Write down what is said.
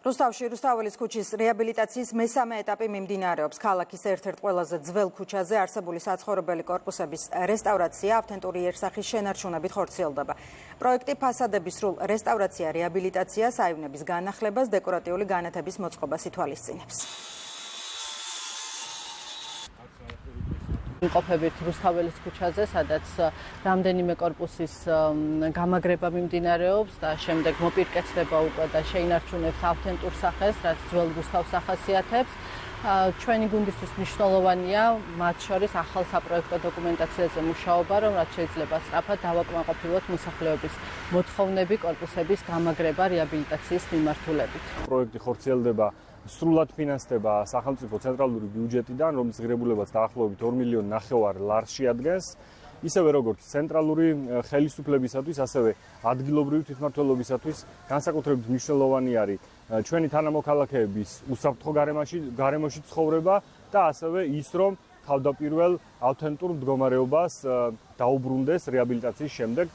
რუსთავში რუსთაველის ქუჩის რეაბილიტაციის მესამე ეტაპი მიმდინარეობს. ქალაქის ერთ-ერთ ყველაზე ძველ ქუჩაზე არსებული საცხოვრებელი კორპუსების რესტავრაცია ავთენტური იერსახის შენარჩუნებით ხორციელდება. პროექტი ფასადების სრულ რესტავრაცია, რეაბილიტაცია, საივნების განახლებას, დეკორატიული განათების მოწყობას ითვალისწინებს. იმყოფებით რუსთაველის ქუჩაზე, სადაც რამდენიმე კორპუსის გამაგრება მიმდინარეობს და შემდეგ მოპირკეთდება უკვე და შეინარჩუნებს ავთენტურ სახეს, რაც ძველ რუსთავს ახასიათებს. ჩვენი გუნდისთვის მნიშვნელოვანია მათ შორის ახალ საპროექტო დოკუმენტაციაზე მუშაობა, რომ რაც შეიძლება სწრაფად დავაკმაყოფილოთ მოსახლეობის მოთხოვნები კორპუსების გამაგრება რეაბილიტაციის მიმართულებით. პროექტი ხორციელდება სრულად ფინანსდება სახელმწიფო ცენტრალური ბიუჯეტიდან, რომლის ღირებულებაც დაახლოებით 2,5 მილიონი ლარს შეადგენს. ისევე როგორც ცენტრალური ხელისუფლებისათვის, ასევე ადგილობრივი თვითმმართველობისათვის განსაკუთრებით მნიშვნელოვანი არის ჩვენი თანამოქალაქეების უსაფრთხო გარემოში ცხოვრება და ასევე ის, რომ თავდაპირველ ავთენტურ მდგომარეობას დაუბრუნდეს რეაბილიტაციის შემდეგ.